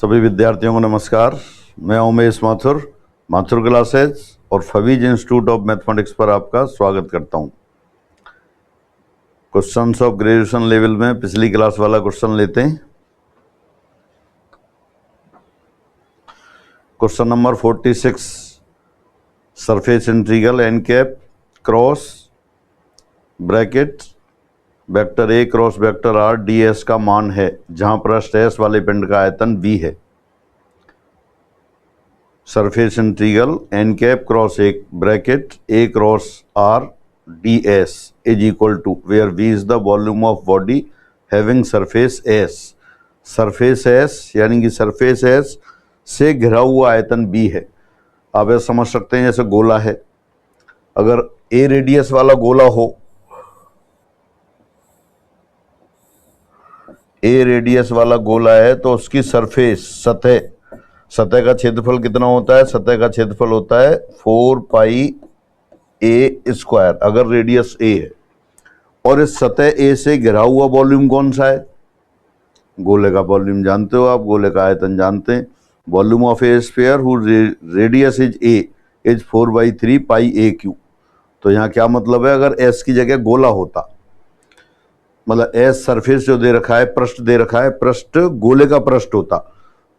सभी विद्यार्थियों को नमस्कार। मैं उमेश माथुर, माथुर क्लासेज और फवीज इंस्टीट्यूट ऑफ मैथमेटिक्स पर आपका स्वागत करता हूं। क्वेश्चंस ऑफ ग्रेजुएशन लेवल में पिछली क्लास वाला क्वेश्चन लेते हैं। Question number 46, surface integral N cap cross bracket vector ए cross vector r D s का मान है, जहां पृष्ठ एस वाले पिंड का आयतन बी है। Surface integral N cap cross एक bracket A cross R D S is equal to where V is the volume of body having surface S. Surface S यानी कि सरफेस एस से घिरा हुआ आयतन बी है। आप ऐसा समझ सकते हैं जैसे गोला है, अगर ए रेडियस वाला गोला हो, ए रेडियस वाला गोला है तो उसकी सरफेस सतह का क्षेत्रफल कितना होता है? सतह का क्षेत्रफल होता है 4 पाई ए स्क्वायर अगर रेडियस ए है। और इस सतह ए से घिरा हुआ वॉल्यूम कौन सा है? गोले का वॉल्यूम जानते हो आप, गोले का आयतन जानते हैं। Volume of A sphere who radius is a is 4/3 pi A Q. तो यहाँ क्या मतलब है? अगर एस की जगह गोला होता, मतलब एस सरफेस जो दे रखा है, पृष्ठ दे रखा है, पृष्ठ गोले का पृष्ठ होता,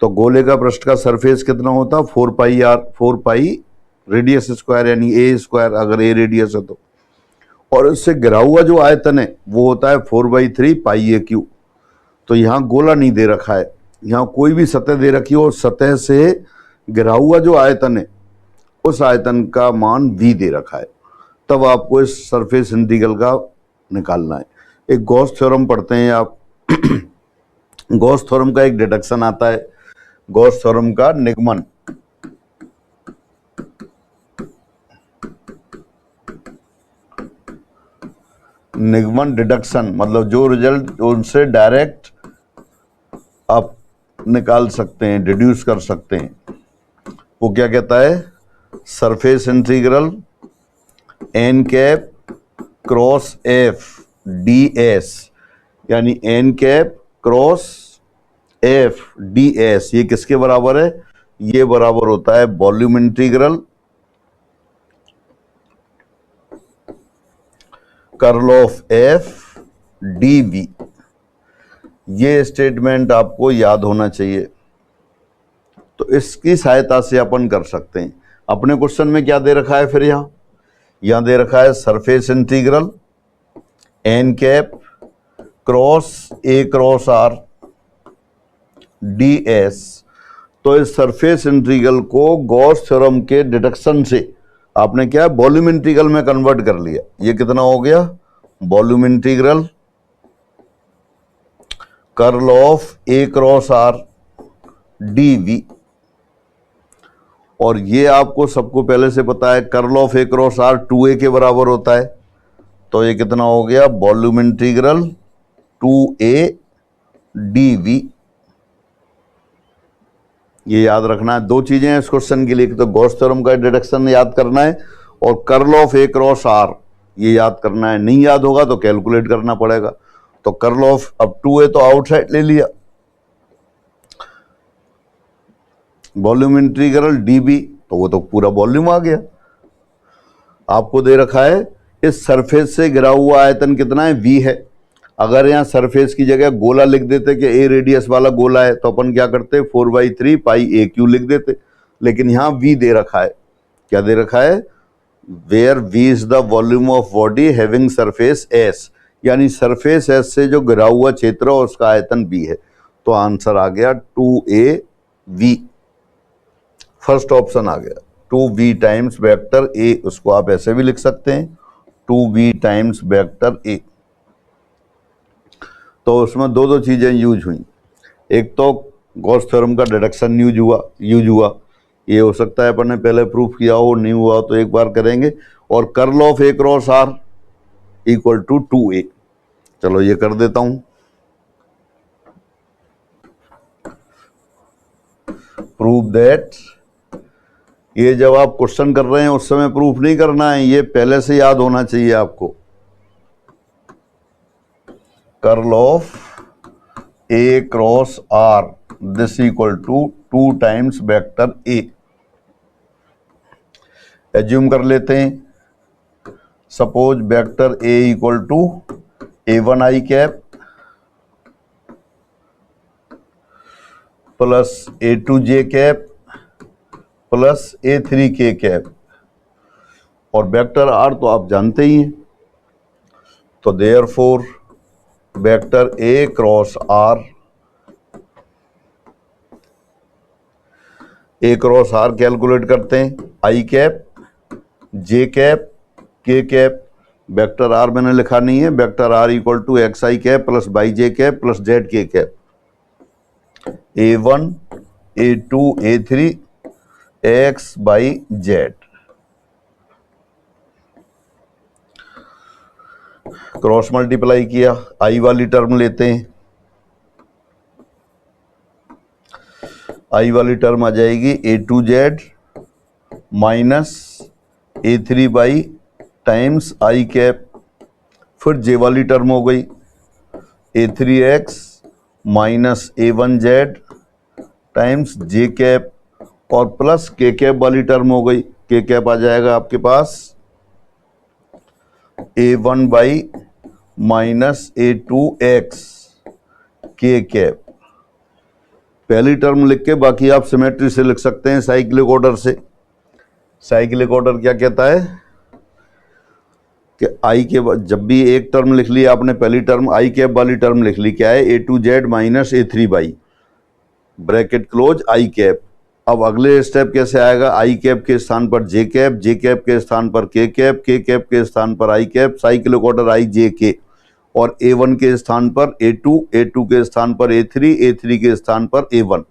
तो गोले का पृष्ठ का सरफेस कितना होता? 4 पाई रेडियस स्क्वायर यानी ए स्क्वायर अगर ए रेडियस है तो। और इससे घिरा हुआ जो आयतन है वो होता है 4/3 पाई ए क्यू। तो यहाँ गोला नहीं दे रखा है, यहाँ कोई भी सतह दे रखी हो और सतह से घिरा हुआ जो आयतन है उस आयतन का मान v दे रखा है। तब आपको इस सरफेस इंटीग्रल का निकालना है। एक गॉस थ्योरम पढ़ते हैं आप गॉस थ्योरम का एक डिडक्शन आता है, गॉस थ्योरम का निगमन डिडक्शन, मतलब जो रिजल्ट उनसे डायरेक्ट आप निकाल सकते हैं, डिड्यूस कर सकते हैं। वो क्या कहता है? Surface integral N cap cross F D S यानी N cap cross F D S ये किसके बराबर है? ये बराबर होता है volume integral curl of F D V. ये स्टेटमेंट आपको याद होना चाहिए। तो इसकी सहायता से अपन कर सकते हैं। अपने क्वेश्चन में क्या दे रखा है? फिर यहां दे रखा है surface integral N cap cross a cross R D s. तो इस सरफेस इंटीग्रल को गॉस थ्योरम के डिडक्शन से आपने क्या वॉल्यूम इंटीग्रल में कन्वर्ट कर लिया। ये कितना हो गया? Volume integral curl of a cross are d v. और ये आपको सबको पहले से पता है, curl of a cross r 2a के बराबर होता है। तो ये कितना हो गया? Volume integral 2a dv। ये याद रखना है। दो चीजें हैं इस क्वेश्चन के लिए, तो गॉस थ्योरम का डिडक्शन याद करना है और curl of a cross r ये याद करना है। नहीं याद होगा तो कैलकुलेट करना पड़ेगा। तो कर्ल ऑफ, अब 2a तो आउटसाइड ले लिया, वॉल्यूम इंटीग्रल dv तो वो तो पूरा वॉल्यूम आ गया। आपको दे रखा है इस सरफेस से घिरा हुआ आयतन कितना है? v है। अगर यहाँ सरफेस की जगह गोला लिख देते कि ए रेडियस वाला गोला है तो अपन क्या करते? 4/3 पाई ए क्यू लिख देते। लेकिन यहाँ v दे रखा है। क्या दे रखा है? Where v is the volume of body having surface s, यानी सरफेस s से जो घिरा हुआ क्षेत्र है उसका आयतन b है। तो आंसर आ गया 2av। फर्स्ट ऑप्शन आ गया 2v टाइम्स वेक्टर a। उसको आप ऐसे भी लिख सकते हैं 2v टाइम्स वेक्टर a। तो उसमें दो चीजें यूज हुई। एक तो गॉस थ्योरम का डिडक्शन यूज हुआ। ये हो सकता है अपन ने पहले प्रूफ किया हो, नहीं हुआ तो एक बार करेंगे। और curl of a cross r equal to 2a। चलो ये कर देता हूं। प्रूव दैट, ये जब आप क्वेश्चन कर रहे हैं उस समय प्रूफ नहीं करना है, ये पहले से याद होना चाहिए आपको। Curl of a cross r this equal to 2 times vector a. Assume कर लेते हैं, suppose vector a equal to A1 i cap plus A2 j cap plus A3 k cap, और वेक्टर आर तो आप जानते ही हैं, तो therefore vector A cross R, A cross R calculate करते हैं, आई कैप जे कैप के कैप, वेक्टर आर मैंने लिखा नहीं है, vector are equal to X I cap plus Y J cap plus Z K cap, A1 A2 A3 X Y Z. Cross multiply किया, I वाली term लेते हैं, आई वाली टर्म आ जाएगी A2Z minus A3 by times I cap, फिर जे वाली term हो गई A3X माइनस A1Z टाइम्स जे कैप, और प्लस के कैप वाली टर्म हो गई, के कैप आ जाएगा आपके पास A1 बाई माइनस A2X के कैप। पहली टर्म लिख के बाकी आप सिमेट्री से लिख सकते हैं, साइक्लिक ऑर्डर से। साइक्लिक ऑर्डर क्या कहता है कि आई के जब भी एक टर्म लिख ली आपने, पहली टर्म आई कैप वाली टर्म लिख ली, क्या है A2Z minus A3 by bracket close I cap. अब अगले स्टेप कैसे आएगा, आई कैप के स्थान पर जे कैप, जे कैप के स्थान पर के कैप, के कैप के स्थान पर आई कैप, साइक्लिक ऑर्डर आई जे के, और A1 के स्थान पर A2, A2 के स्थान पर A3, A3 के स्थान पर A1,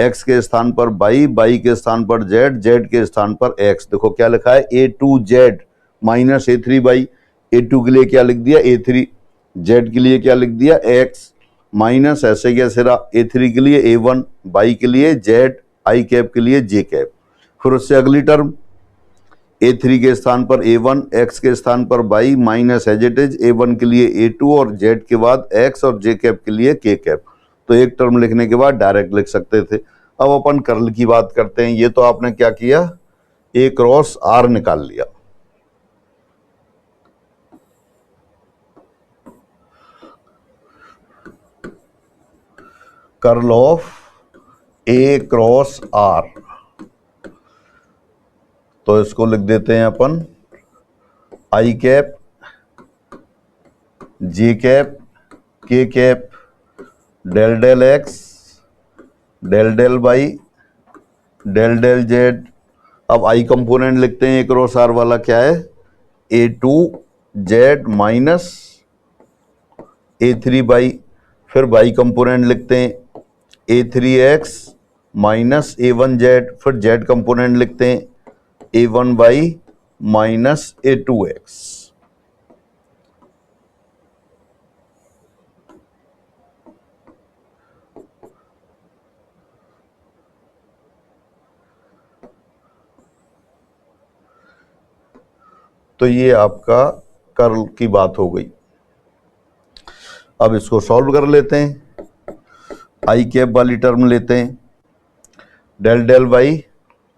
X के स्थान पर बाई, बाई के स्थान पर Z, Z के स्थान पर X। देखो क्या लिखा है A2Z minus A3 by, A2 के लिए क्या लिख दिया A3, Z के लिए क्या लिख दिया X, माइनस ऐसे कैसे रहा A3 के लिए A1, बाई के लिए Z, आई कैप के लिए जे कैप। फिर उससे अगली टर्म A3 के स्थान पर A1, X के स्थान पर by minus as it is A1 के लिए A2 और Z के बाद X और जे कैप के लिए के कैप। तो एक टर्म लिखने के बाद डायरेक्ट लिख सकते थे। अब अपन कर्ल की बात करते हैं। ये तो आपने क्या किया, A क्रॉस R निकाल लिया। Curl of A cross R, तो इसको लिख देते हैं अपन आई कैप जे कैप के cap del del x del del by del del z. अब आई कंपोनेंट लिखते हैं, A क्रॉस R वाला क्या है A2Z माइनस A3 बाई, फिर बाई कंपोनेंट लिखते हैं A3X माइनस A1Z, फिर Z कंपोनेंट लिखते हैं A1 बाई माइनस A2X। तो ये आपका कर्ल की बात हो गई। अब इसको सॉल्व कर लेते हैं। आई कैप वाली टर्म लेते हैं, del del y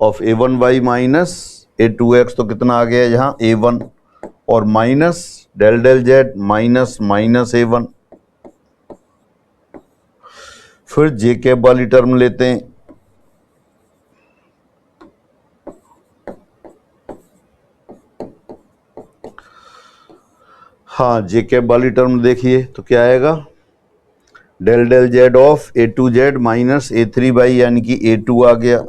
of A1 y minus A2X, तो कितना आ गया यहाँ A1, और minus del del z minus minus A1। फिर जे कैप वाली टर्म लेते हैं, हाँ जे कैप वाली टर्म देखिए तो क्या आएगा del del z of A2Z minus A3 by, यानी कि A2 आ गया,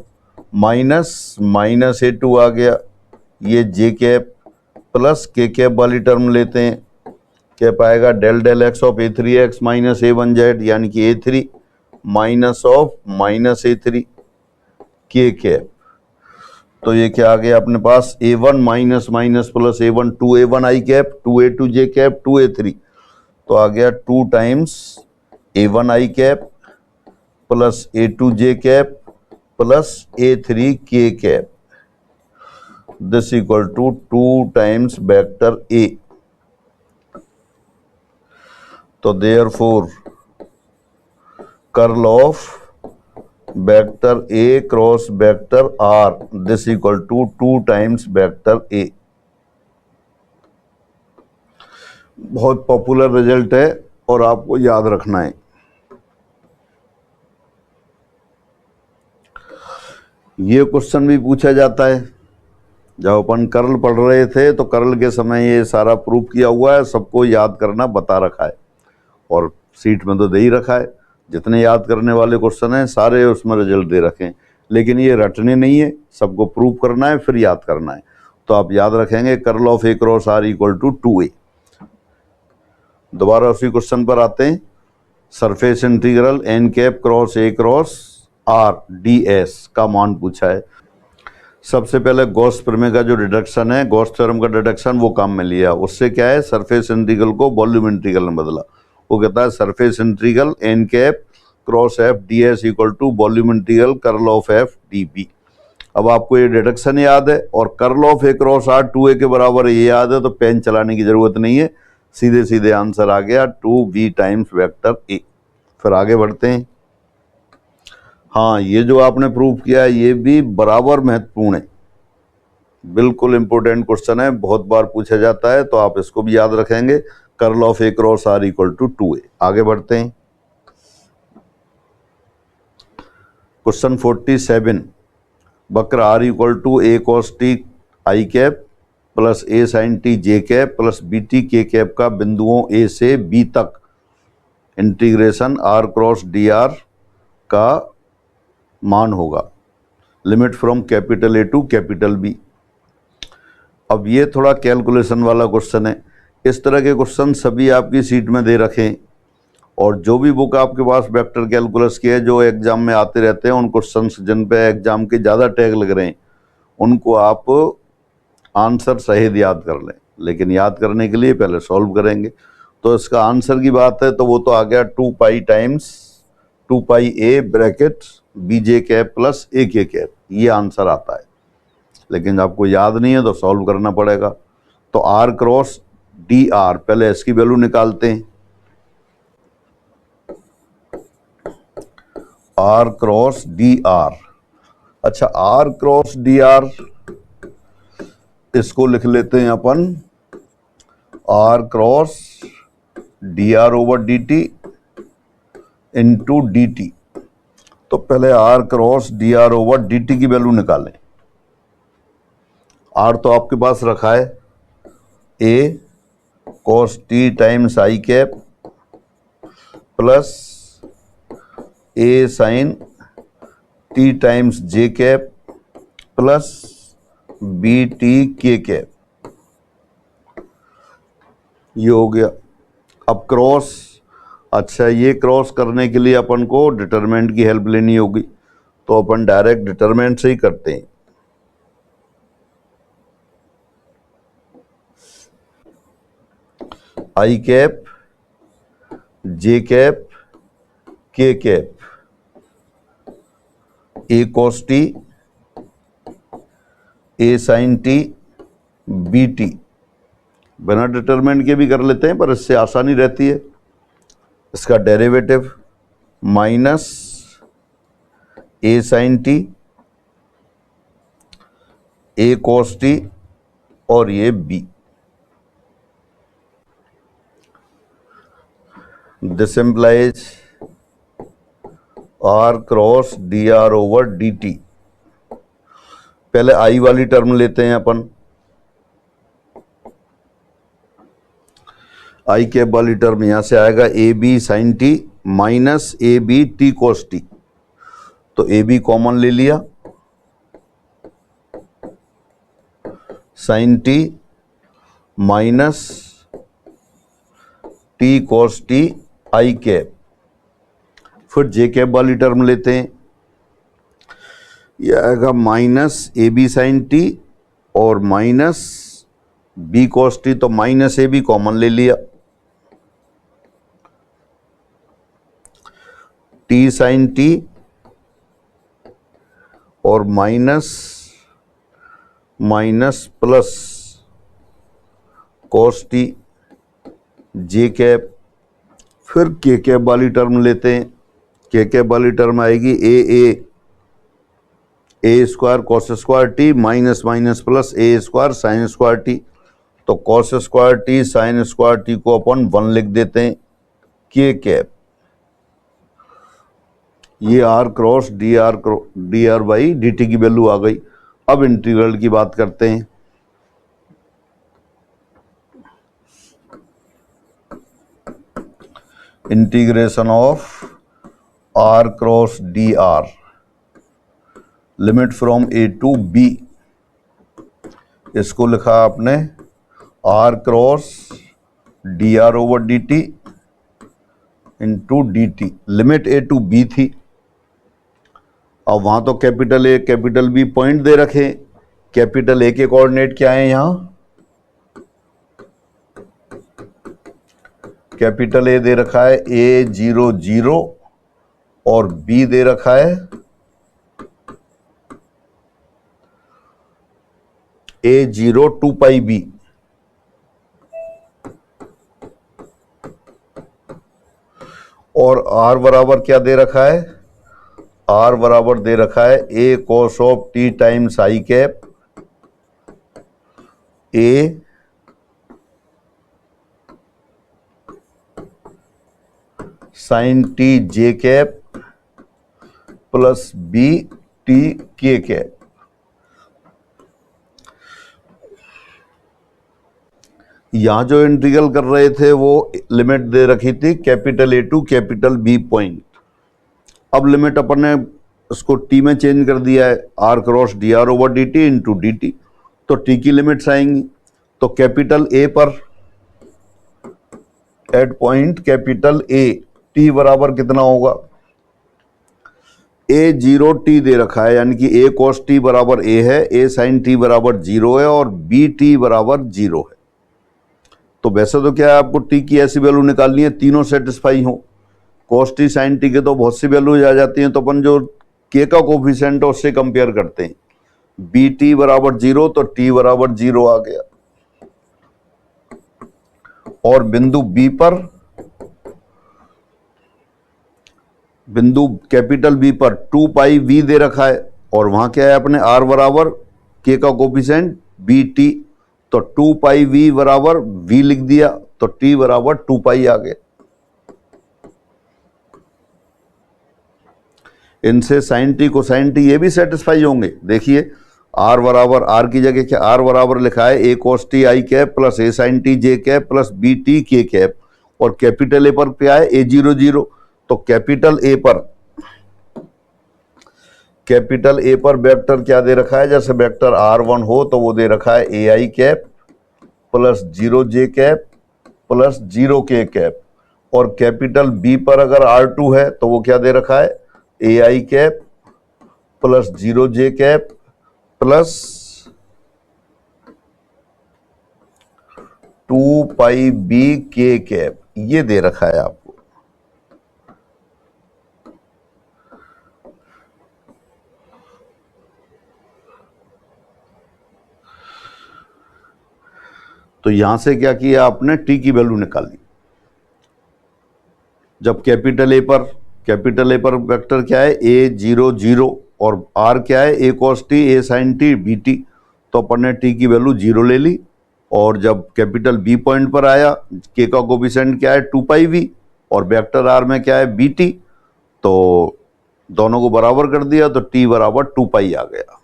माइनस माइनस A2 आ गया, ये j cap plus k cap वाली टर्म लेते हैं, कैप आएगा del del x of A3X minus A1Z, यानी कि A3 minus of minus A3 k cap. तो ये क्या आ गया अपने पास A1 minus minus plus A1, 2A1 i cap, 2A2 j cap, 2A3, तो आ गया 2 times A1 i cap plus A2 j cap plus A3 k cap, this equal to 2 times vector A। तो therefore curl of vector A cross vector r this equal to 2 times vector a. बहुत popular result है और आपको याद रखना है। ये question भी पूछा जाता है। जब अपन कर्ल पढ़ रहे थे तो कर्ल के समय ये सारा प्रूफ किया हुआ है, सबको याद करना बता रखा है और सीट में तो दे ही रखा है। जितने याद करने वाले क्वेश्चन हैं सारे उसमें रिजल्ट दे रखे हैं, लेकिन ये रटने नहीं है, सबको प्रूफ करना है फिर याद करना है। तो आप याद रखेंगे curl of a cross r equal to 2a। दोबारा उसी क्वेश्चन पर आते हैं। Surface integral N cap cross a cross R D s का मान पूछा है। सबसे पहले गॉस प्रमेय का जो डिडक्शन है, गॉस थ्योरम का डिडक्शन, वो काम में लिया। उससे क्या है, सरफेस इंटीग्रल को वॉल्यूम इंटीग्रल में बदला। वो कहता है surface integral N cap cross F D s equal to volume integral curl of F d b. अब आपको ये डिडक्शन याद है और curl of a cross r 2a के बराबर ये याद है, तो पेन चलाने की जरूरत नहीं है, सीधे सीधे आंसर आ गया 2b टाइम्स वेक्टर ए। फिर आगे बढ़ते हैं। हाँ, ये जो आपने प्रूफ किया है ये भी बराबर महत्वपूर्ण है, बिल्कुल इंपॉर्टेंट क्वेश्चन है, बहुत बार पूछा जाता है, तो आप इसको भी याद रखेंगे। Curl of a cross r equal to 2a। आगे बढ़ते हैं। क्वेश्चन 47, वक्र r equal to a cos T I cap plus A sine T J cap plus B T के कैप का बिंदुओं ए से बी तक integration r cross D r का मान होगा। Limit from capital a to capital b. अब ये थोड़ा कैलकुलेशन वाला क्वेश्चन है। इस तरह के क्वेश्चन सभी आपकी सीट में दे रखें, और जो भी बुक आपके पास वेक्टर कैलकुलस की है जो एग्जाम में आते रहते हैं, उन क्वेश्चंस जिन पे एग्जाम के ज़्यादा टैग लग रहे हैं उनको आप आंसर सहित याद कर लें, लेकिन याद करने के लिए पहले सॉल्व करेंगे। तो इसका आंसर की बात है तो वो तो आ गया 2 pi times 2 pi A bracket B J cap plus A K cap, ये आंसर आता है। लेकिन आपको याद नहीं है तो सॉल्व करना पड़ेगा। तो आर क्रॉस डी आर, पहले इसकी वैल्यू निकालते हैं। आर क्रॉस डी आर, अच्छा आर क्रॉस डी आर इसको लिख लेते हैं अपन R cross D R over D T into D T. तो पहले R cross D R over D T की वैल्यू निकालें। आर तो आपके पास रखा है A cos T times I cap plus A sine T times J cap plus B T के कैप, ये हो गया। अब क्रॉस, अच्छा ये क्रॉस करने के लिए अपन को डिटरमिनेंट की हेल्प लेनी होगी, तो अपन डायरेक्ट डिटरमिनेंट से ही करते हैं। आई कैप जे कैप के cap a cos T A sine T B t, बिना डिटरमिनेंट के भी कर लेते हैं पर इससे आसानी रहती है। इसका derivative minus a sine t a cos t और ये b. This implies r cross D R over D t. पहले आई वाली टर्म लेते हैं अपन, आई कैप वाली टर्म यहां से आएगा A B sine T minus A B T cos T. तो ए बी कॉमन ले लिया, sine T minus T cos T I cap. फिर जे कैप वाली टर्म लेते हैं, यह आएगा minus A B sine T और माइनस बी कॉस टी, तो माइनस ए बी कॉमन ले लिया, टी साइन टी और minus minus plus cos T जे कैप। फिर के कैप वाली टर्म लेते हैं, के कैप वाली टर्म आएगी A A square cos square T minus minus plus A square sine square T. तो cos square T sine square T को अपन 1 लिख देते हैं के कैप। ये R cross D R by D T की वैल्यू आ गई। अब इंटीग्रल की बात करते हैं। Integration of are cross D R, limit from A to B. इसको लिखा आपने R cross D R over D T into D T, limit A to B थी। अब वहां तो capital A capital B point दे रखे। कैपिटल ए के कोऑर्डिनेट क्या है यहां? कैपिटल ए दे रखा है A0 0 और बी दे रखा है A0 2 पाई बी। और आर बराबर क्या दे रखा है? आर बराबर दे रखा है A cos of T times I cap A sine T J cap plus B T के कैप। यहां जो इंटीग्रल कर रहे थे वो लिमिट दे रखी थी capital a to capital B point. अब लिमिट अपन ने उसको टी में चेंज कर दिया है, r cross D R over D T into D T. तो टी की लिमिट्स आएंगी। तो कैपिटल ए पर at point capital a t बराबर कितना होगा? A0 टी दे रखा है, यानी कि ए कॉस टी बराबर ए है, ए साइन टी बराबर 0 है और बी टी बराबर 0 है। तो वैसे तो क्या है, आपको टी की ऐसी वैल्यू निकालनी है तीनों सेटिस्फाई हो। कॉस टी साइन टी के तो बहुत सी वैल्यूज आ जाती हैं, तो अपन जो के का कोफिशिएंट है उससे कंपेयर करते हैं। बी टी बराबर 0 तो टी बराबर 0 आ गया। और बिंदु बी पर, बिंदु कैपिटल बी पर 2 पाई वी दे रखा है और वहां क्या है अपने आर बराबर के का कोफिशिएंट बी टी। तो 2 पाई वी बराबर वी लिख दिया तो टी बराबर 2 पाई आ गया। इनसे साइन टी को साइन टी ये भी सेटिस्फाई होंगे। देखिए आर बराबर, आर की जगह क्या आर बराबर लिखा है A cos T I cap plus A sine T J cap plus B T के कैप। और कैपिटल ए पर क्या है A0 0। तो कैपिटल ए पर वेक्टर क्या दे रखा है? जैसे वेक्टर R1 हो तो वो दे रखा है ए आई कैप प्लस 0 जे कैप प्लस 0 के कैप। और कैपिटल बी पर अगर R2 है तो वो क्या दे रखा है? ए आई कैप प्लस 0 जे कैप प्लस 2 पाई बी के कैप, ये दे रखा है आपको। तो यहां से क्या किया आपने? टी की वैल्यू निकाली। जब कैपिटल ए पर वेक्टर क्या है A0 0 और आर क्या है A cos T A sine T B T. तो अपन ने टी की वैल्यू 0 ले ली। और जब कैपिटल बी पॉइंट पर आया, के का कोफिशिएंट क्या है 2 पाई वी और वेक्टर आर में क्या है बी टी। तो दोनों को बराबर कर दिया तो टी बराबर 2 पाई आ गया।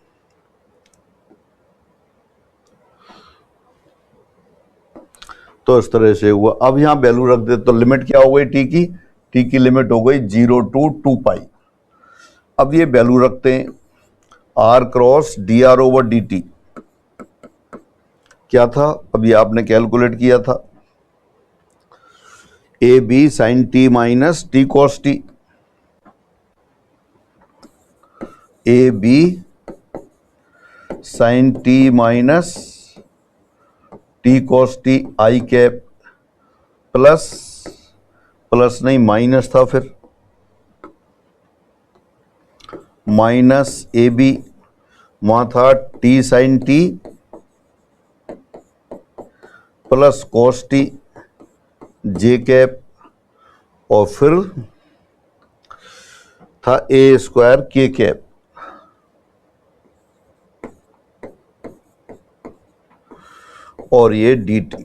तो इस तरह से हुआ। अब यहां वैल्यू रख दे तो लिमिट क्या हो गई टी की लिमिट हो गई 0 to 2 पाई। अब ये वैल्यू रखते हैं R cross D R over D T क्या था? अब ये आपने कैलकुलेट किया था A B sine T minus T cos T. A B sine T minus T cos T I cap plus नहीं माइनस था, फिर माइनस ए बी, वहां था T sine T plus cos T जे कैप और फिर था ए स्क्वायर के कैप। और ये D T,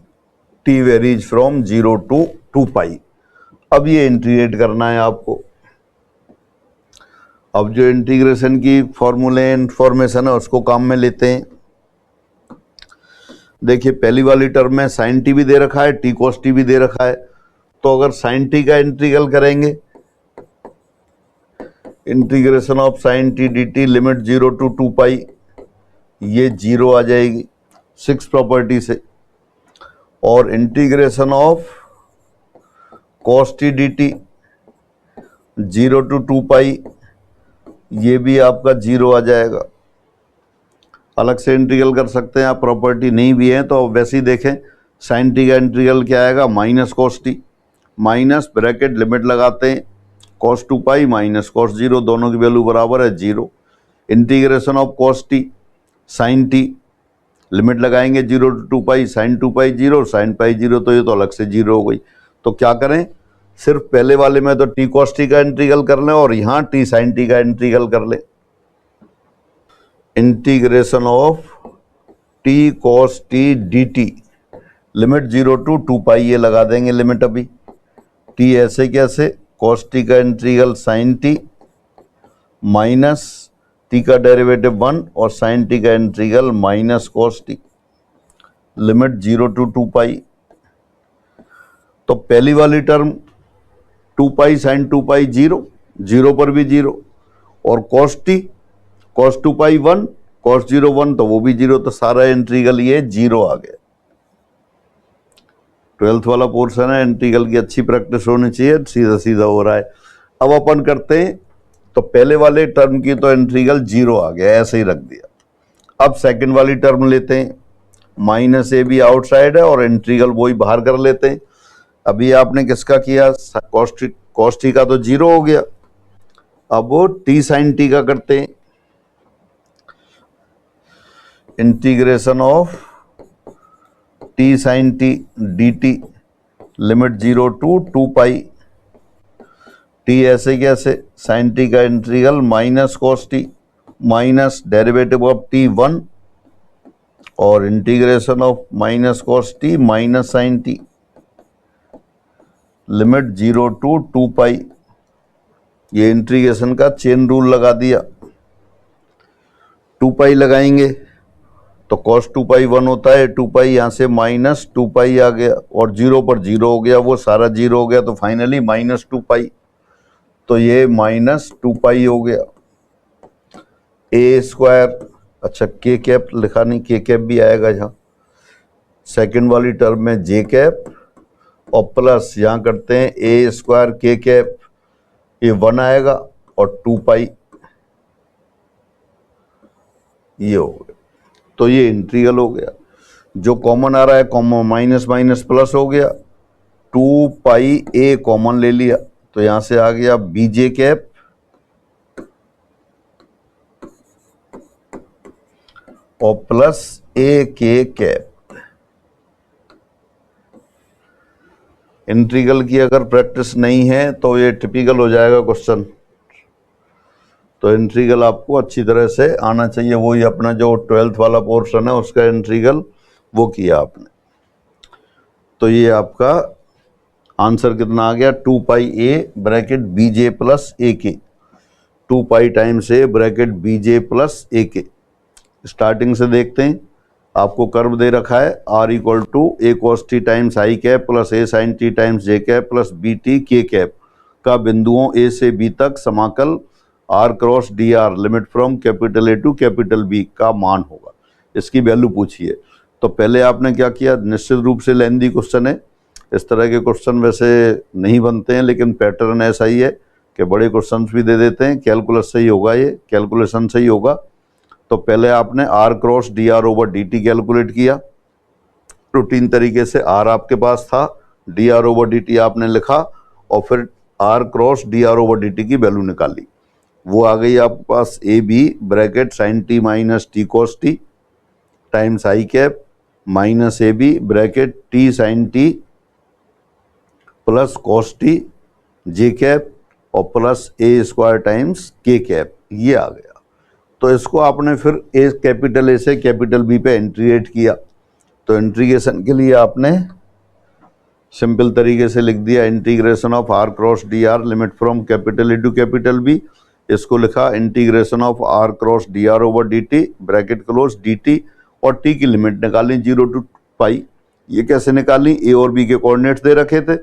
T varies from 0 to 2 पाई। अब ये इंटीग्रेट करना है आपको। अब जो इंटीग्रेशन की फॉर्मूले इंफॉर्मेशन है उसको काम में लेते हैं। देखिए पहली वाली टर्म में साइन टी भी दे रखा है, टी कॉस टी भी दे रखा है। तो अगर साइन टी का इंटीग्रल करेंगे, integration of sine t d T limit 0 to 2 pi, ये 0 आ जाएगी 6 प्रॉपर्टी से। और integration of cos t d T 0 to 2 pi, ये भी आपका 0 आ जाएगा। अलग से इंटीग्रल कर सकते हैं आप, प्रॉपर्टी नहीं भी है तो वैसे ही देखें। साइन टी का इंटीग्रल क्या आएगा, minus cos T, minus bracket limit लगाते हैं कॉस 2 पाई माइनस कॉस 0, दोनों की वैल्यू बराबर है 0। Integration of cos t sine t, limit लगाएंगे 0 to 2 pi, sine 2 pi 0, sine pi 0, तो ये तो अलग से 0 हो गई। तो क्या करें, सिर्फ पहले वाले में तो टी कॉस टी का इंटीग्रल कर लें और यहाँ टी साइन टी का इंटीग्रल कर लें। Integration of t cos t d T limit 0 to 2 pi, ये लगा देंगे लिमिट अभी। टी ऐसे कैसे, कॉस टी का integral sine T minus t का डेरिवेटिव 1 और साइन टी का integral minus cos t, limit 0 to 2 pi. तो पहली वाली टर्म 2 पाई साइन 2 पाई 0, 0 पर भी 0, और कॉस टी कॉस 2 पाई 1, कॉस 0 1, तो वो भी 0, तो सारा इंटीग्रल ये 0 आ गया। 12th वाला पोर्शन है, इंटीग्रल की अच्छी प्रैक्टिस होनी चाहिए, सीधा सीधा हो रहा है। अब अपन करते हैं, तो पहले वाले टर्म की तो इंटीग्रल 0 आ गया, ऐसे ही रख दिया। अब सेकंड वाली टर्म लेते हैं, माइनस ए भी आउटसाइड है और इंटीग्रल वही बाहर कर लेते हैं। अभी आपने किसका किया, कॉस टी का तो 0 हो गया। अब वो टी साइन टी का करते हैं। Integration of t sine t d T limit 0 to 2 pi, t ऐसे कैसे, साइन टी का integral minus cos T minus derivative of t 1 और integration of minus cos T minus sine t, limit 0 to 2 pi. ये integration का chain rule लगा दिया। 2 पाई लगाएंगे तो cos 2 पाई 1 होता है, 2 पाई यहाँ से माइनस 2 पाई आ गया और 0 पर 0 हो गया, वो सारा 0 हो गया, तो फाइनली माइनस 2 पाई, तो ये माइनस 2 पाई हो गया। ए स्क्वायर, अच्छा के कैप लिखा नहीं, के कैप भी आएगा यहाँ। सेकंड वाली टर्म में जे कैप और प्लस यहाँ करते हैं ए स्क्वायर के कैप, ये 1 आएगा और 2 पाई ये हो गया। तो ये इंटीग्रल हो गया। जो कॉमन आ रहा है, कॉमन माइनस माइनस प्लस हो गया, 2 पाई ए कॉमन ले लिया, तो यहां से आ गया बीजे कैप और plus A K cap. Integral की अगर प्रैक्टिस नहीं है तो ये टिपिकल हो जाएगा क्वेश्चन। तो इंटीग्रल आपको अच्छी तरह से आना चाहिए। वही अपना जो 12th वाला पोर्शन है उसका इंटीग्रल वो किया आपने। तो ये आपका आंसर कितना आ गया, 2 pi A bracket B J plus A के, 2 pi times A bracket B J plus A के। स्टार्टिंग से देखते हैं, आपको कर्व दे रखा है r equal to a cos T times I cap plus A sine T times J cap plus B T के कैप का बिंदुओं ए से बी तक समाकल r cross D R limit from capital a to capital b का मान होगा। इसकी वैल्यू पूछिए। तो पहले आपने क्या किया, निश्चित रूप से लेंथी क्वेश्चन है, इस तरह के क्वेश्चन वैसे नहीं बनते हैं, लेकिन पैटर्न ऐसा ही है कि बड़े क्वेश्चन भी दे देते हैं। कैलकुलस से ही होगा, ये कैलकुलेशन से ही होगा। तो पहले आपने R cross D R over D T calculate किया रूटीन तरीके से। आर आपके पास था, D are over D T आपने लिखा और फिर are cross D R over D T की वैल्यू निकाली। वो आ गई आपके पास A B bracket sine T minus T cos T times I cap minus A B bracket T sine T plus cos T J cap और plus A square times K cap, ये आ गया। तो इसको आपने फिर ए कैपिटल ए से capital B पे integrate किया। तो इंटीग्रेशन के लिए आपने सिंपल तरीके से लिख दिया integration of are cross D R limit from capital a to capital b. इसको लिखा integration of are cross D R over D t bracket close d t, और टी की लिमिट निकाली 0 to पाई। ये कैसे निकाली? ए और बी के कोऑर्डिनेट्स दे रखे थे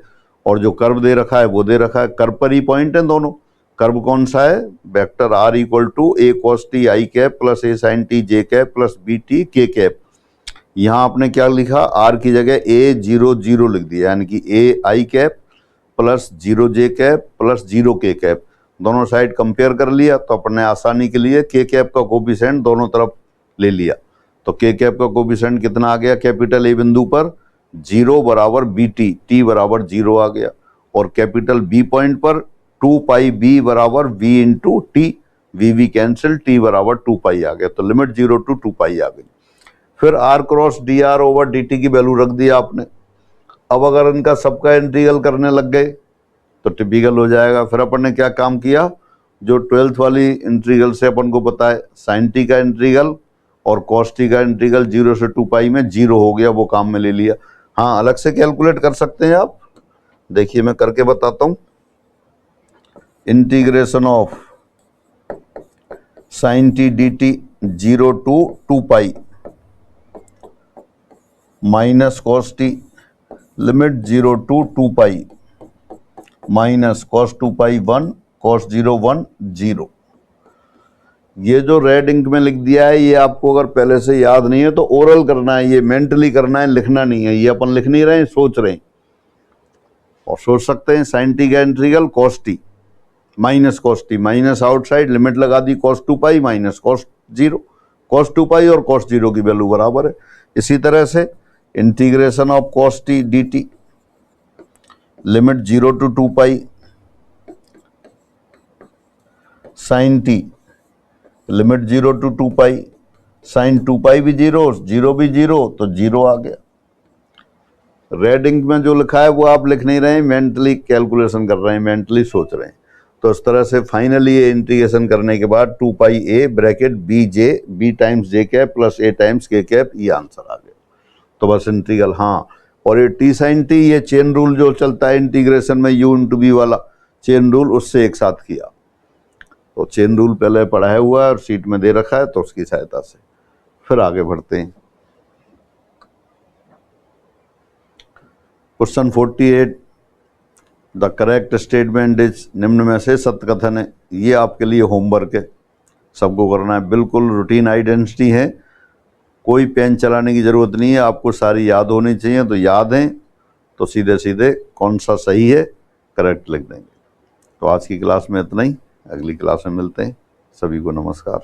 और जो कर्व दे रखा है वो दे रखा है। कर्व पर ही पॉइंट है दोनों। कर्व कौन सा है? Vector are equal to a cos T I cap plus A sine T J cap plus B T के कैप। यहाँ आपने क्या लिखा? आर की जगह ए 0 0 लिख दिया, यानी कि ए आई कैप प्लस 0 जे कैप प्लस 0 के कैप। दोनों साइड कंपेयर कर लिया तो अपने आसानी के लिए के कैप का कोफिशिएंट दोनों तरफ ले लिया। तो के कैप का कोफिशिएंट कितना आ गया? कैपिटल ए बिंदु पर 0 बराबर बी टी, टी बराबर 0 आ गया, और कैपिटल बी पॉइंट पर 2 पाई बी बराबर v into t, v cancel, t बराबर 2 पाई आ गया। तो लिमिट 0 to 2 पाई आ गई। फिर are cross D R over D T की वैल्यू रख दिया आपने। अब अगर इनका सबका इंटीग्रल करने लग गए तो टिपिकल हो जाएगा। फिर अपन ने क्या काम किया? जो 12th वाली इंटीग्रल से अपन को पता है साइन टी का इंटीग्रल और कॉस टी का इंटीग्रल 0 से 2 पाई में 0 हो गया, वो काम में ले लिया। हाँ, अलग से कैलकुलेट कर सकते हैं आप। देखिए मैं करके बताता हूं। Integration of sine t d T 0 to 2 pi minus cos t limit 0 to 2 pi minus cos 2 pi 1 cos 0 1 0। ये जो रेड इंक में लिख दिया है, ये आपको अगर पहले से याद नहीं है तो ओरल करना है, ये मेंटली करना है, लिखना नहीं है। ये अपन लिख नहीं रहे हैं, सोच रहे हैं। और सोच सकते हैं साइन टी का integral cos T minus cos T, minus outside, limit लगा दी cos 2 pi minus cos 0। Cos 2 pi और कॉस 0 की वैल्यू बराबर है। इसी तरह से integration of cos t d T limit 0 to 2 pi sine t limit 0 to 2 pi, sine 2 pi भी 0, 0 भी 0, तो 0 आ गया। रेड इंक में जो लिखा है वो आप लिख नहीं रहे हैं, मेंटली कैलकुलेशन कर रहे हैं, मेंटली सोच रहे हैं। तो इस तरह से फाइनली ये इंटीग्रेशन करने के बाद 2 pi A bracket B J, B times J cap plus A times K cap, ये आंसर आ गया। तो बस इंटीग्रल। हाँ, और ये टी साइन टी, ये चेन रूल जो चलता है इंटीग्रेशन में, यू इंटू बी वाला चेन रूल, उससे एक साथ किया। तो चेन रूल पहले पढ़ाया हुआ है और सीट में दे रखा है, तो उसकी सहायता से फिर आगे बढ़ते हैं। Question 48, the correct statement is, निम्न में से सत्य कथन है। ये आपके लिए होमवर्क है, सबको करना है। बिल्कुल रूटीन आइडेंटिटी है, कोई पेन चलाने की जरूरत नहीं है, आपको सारी याद होनी चाहिए। तो याद है तो सीधे सीधे कौन सा सही है करेक्ट लिख देंगे। तो आज की क्लास में इतना ही, अगली क्लास में मिलते हैं। सभी को नमस्कार।